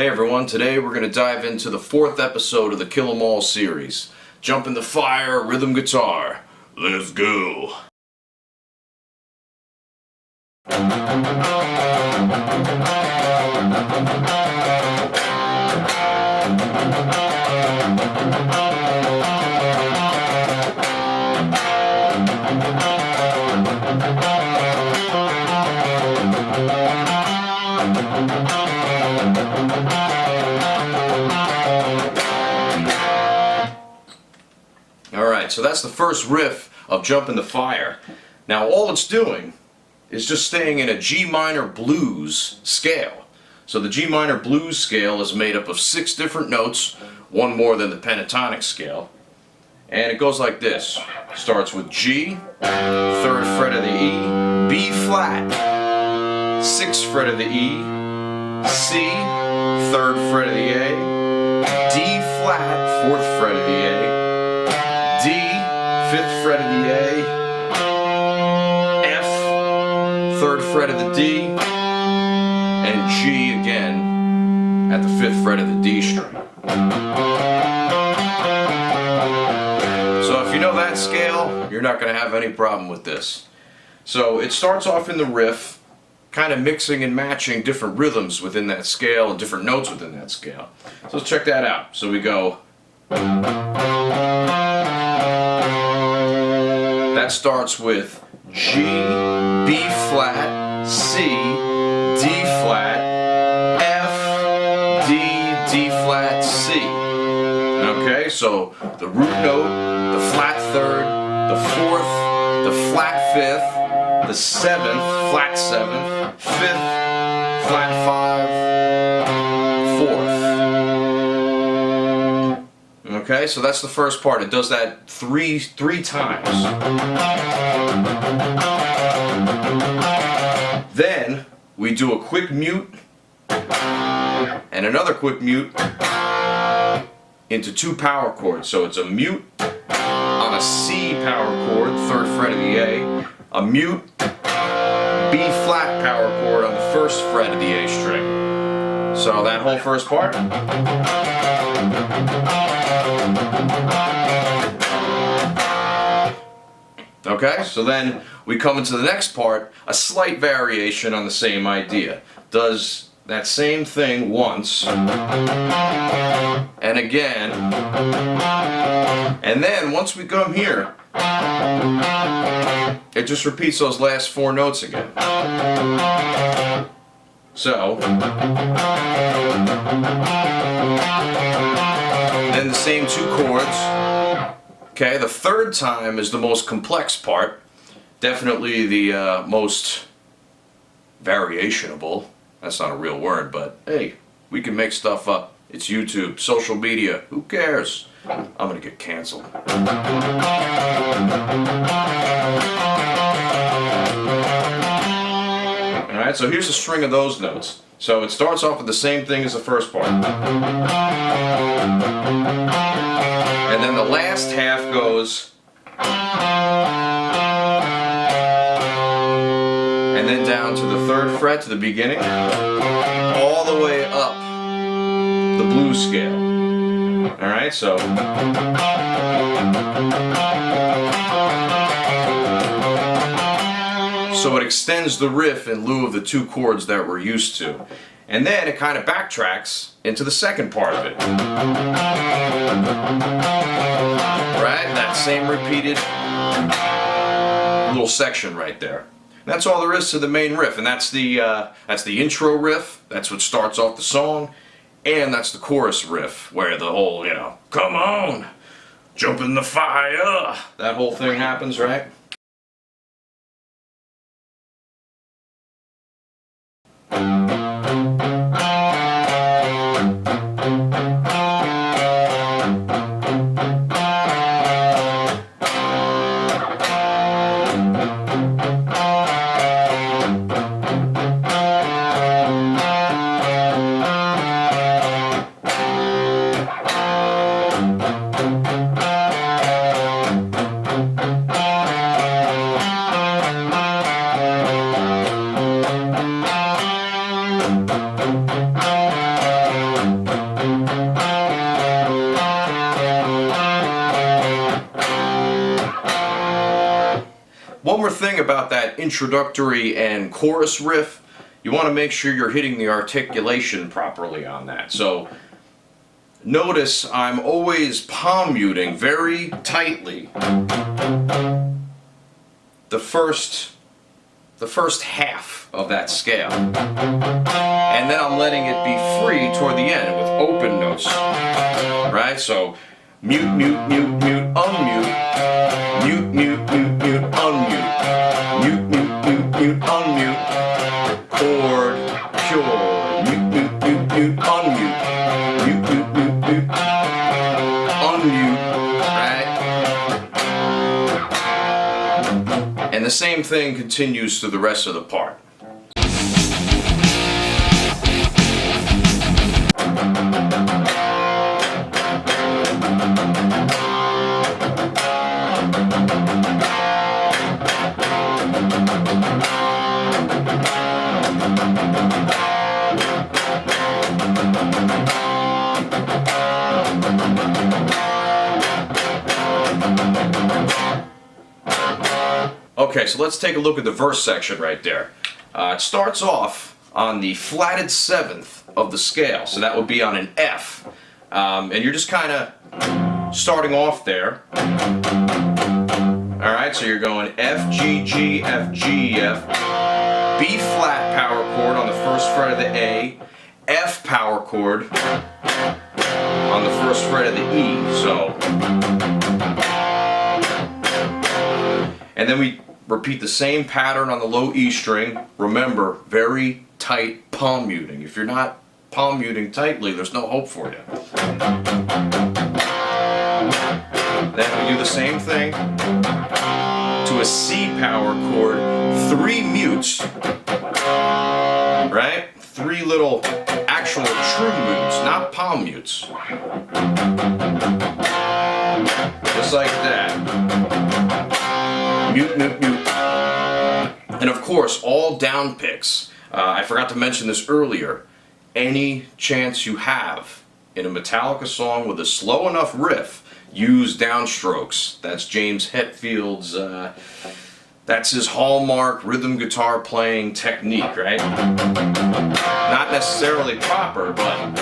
Hey everyone, today we're going to dive into the 4th episode of the Kill 'Em All series. Jump in the Fire, rhythm guitar. Let's go! Alright, so that's the first riff of Jump in the Fire. Now all it's doing is just staying in a G minor blues scale. So the G minor blues scale is made up of 6 different notes, one more than the pentatonic scale. And it goes like this. Starts with G, 3rd fret of the E, B flat, 6th fret of the E, C, 3rd fret of the A, D flat, 4th fret of the A, D, 5th fret of the A, F, 3rd fret of the D, and G again at the 5th fret of the D string. So if you know that scale, you're not going to have any problem with this. So it starts off in the riff, kind of mixing and matching different rhythms within that scale and different notes within that scale. So let's check that out. So we go... That starts with G, B flat, C, D flat, F, D, D flat, C. Okay, so the root note, the flat 3rd, the 4th, the flat 5th, the 7th, flat 7th, 5th, flat 5, 4th. Okay, so that's the first part. It does that three times. Then we do a quick mute and another quick mute into 2 power chords. So it's a mute on a C power chord, 3rd fret of the A, mute B flat power chord on the 1st fret of the A string. So that whole first part. Okay, so then we come into the next part, a slight variation on the same idea. Does that same thing once, and again, and then once we come here, it just repeats those last 4 notes again. So, then the same 2 chords. Okay, the 3rd time is the most complex part, definitely the most variationable. That's not a real word, but hey, we can make stuff up. It's YouTube, social media, who cares? I'm gonna get canceled. Alright, so here's a string of those notes. So it starts off with the same thing as the first part. And then the last half goes... and then down to the 3rd fret, to the beginning, all the way up the blues scale. Alright, so... So it extends the riff in lieu of the 2 chords that we're used to. And then it kind of backtracks into the second part of it. Right? That same repeated little section right there. That's all there is to the main riff, and that's the intro riff. That's what starts off the song, and that's the chorus riff, where the whole, come on, jump in the fire, that whole thing happens, right? one more thing about that introductory and chorus riff, you want to make sure you're hitting the articulation properly on that. So notice I'm always palm muting very tightly the first half of that scale, and then I'm letting it be free toward the end with open notes, right? So mute, mute, mute, mute, unmute, mute, mute, mute, mute, unmute, mute, mute, mute, mute, unmute, chord, pure, mute, mute, mute, mute, unmute, mute, mute, mute, mute, unmute, right? And the same thing continues to the rest of the part. Okay, so let's take a look at the verse section right there. It starts off on the flatted 7th of the scale, so that would be on an F. And you're just kind of starting off there. Alright, so you're going F, G, G, F, G, F, B flat power chord on the first fret of the A, F power chord on the first fret of the E, so. And then we repeat the same pattern on the low E string. Remember, very tight palm muting. If you're not palm muting tightly, there's no hope for you. Then we do the same thing to a C power chord, 3 mutes, right? 3 little actual true mutes, not palm mutes. Just like that. Mute, mute, mute. And of course, all down picks. I forgot to mention this earlier. Any chance you have in a Metallica song with a slow enough riff, use downstrokes. That's James Hetfield's, that's his hallmark rhythm guitar playing technique, right? Not necessarily proper, but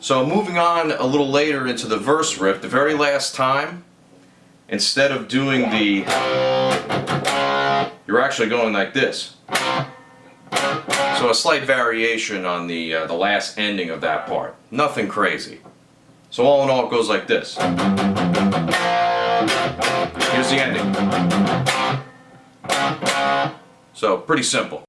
so moving on a little later into the verse riff, the very last time, instead of doing the, you're actually going like this. So a slight variation on the last ending of that part. Nothing crazy. So all in all, it goes like this. Here's the ending. So pretty simple.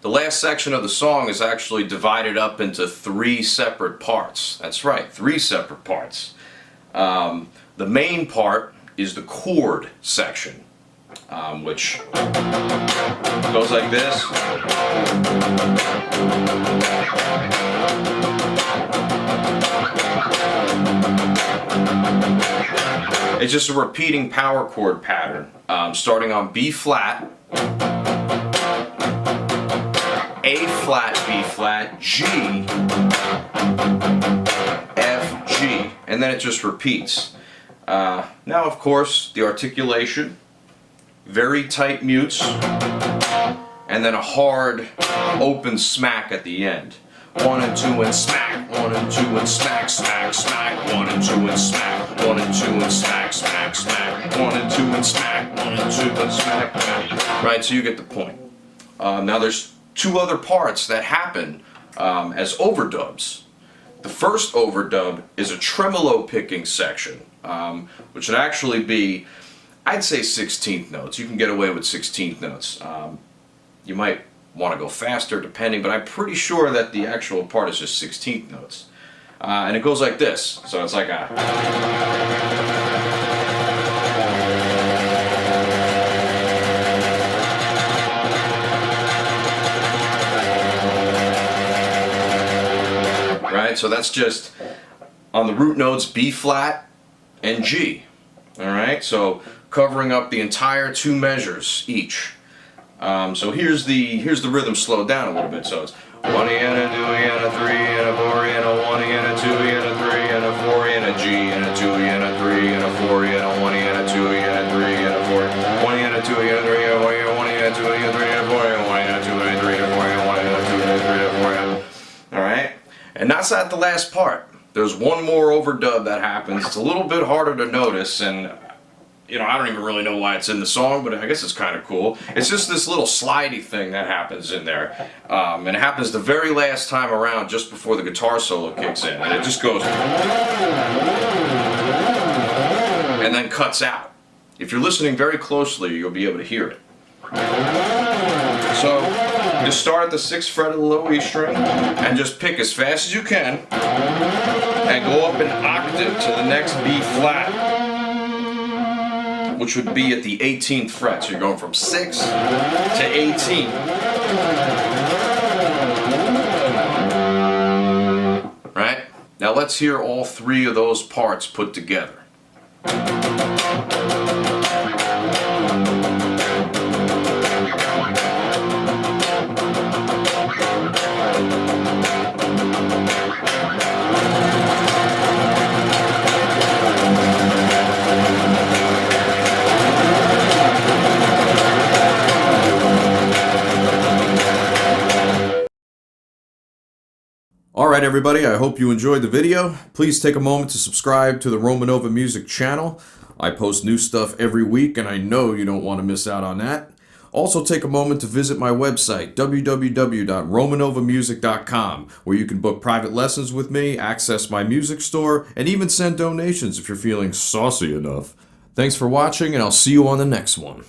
The last section of the song is actually divided up into 3 separate parts. That's right, 3 separate parts. The main part is the chord section, which goes like this. It's just a repeating power chord pattern, starting on B flat, A flat, B flat, G, F, G, and then it just repeats. Now, of course, the articulation, very tight mutes, and then a hard open smack at the end. 1 and 2 and smack, 1 and 2 and smack, smack, smack, 1 and 2 and smack, 1 and 2 and smack, smack, smack, 1 and 2 and smack, 1 and 2 and smack, right, so you get the point. Now there's 2 other parts that happen as overdubs. The first overdub is a tremolo picking section, which would actually be, I'd say 16th notes. You can get away with 16th notes. You might want to go faster depending, but I'm pretty sure that the actual part is just 16th notes. And it goes like this. So it's like a... Alright, so that's just on the root notes B flat and G. Alright, so covering up the entire 2 measures each. So here's the rhythm slowed down a little bit. So it's 1 E and a 2 E and a 3 and a 4 E and a 1 E and a 2 E and a 3 and a 4 E and a G and a 2 E and a 3 and a 4 E and a 1 E and a 2 E and a 3 and a 4 1 E and a 2 E and a 3 and a 1 E and a 2 E and a 3 and a 4 1 E and a 2 and a 3 and a 4 1 E and a 2 and a 3 and a 4. All right, and that's not the last part. There's one more overdub that happens. It's a little bit harder to notice, and you know, I don't even really know why it's in the song, but I guess it's kind of cool. It's just this little slidey thing that happens in there. And it happens the very last time around, just before the guitar solo kicks in. And it just goes... and then cuts out. If you're listening very closely, you'll be able to hear it. So, just start at the 6th fret of the low E string, and just pick as fast as you can, and go up an octave to the next B flat, which would be at the 18th fret. So you're going from 6 to 18. Right? Now let's hear all 3 of those parts put together. Alright everybody, I hope you enjoyed the video. Please take a moment to subscribe to the RomanOva Music channel. I post new stuff every week and I know you don't want to miss out on that. Also take a moment to visit my website, www.romanovamusic.com, where you can book private lessons with me, access my music store, and even send donations if you're feeling saucy enough. Thanks for watching, and I'll see you on the next one.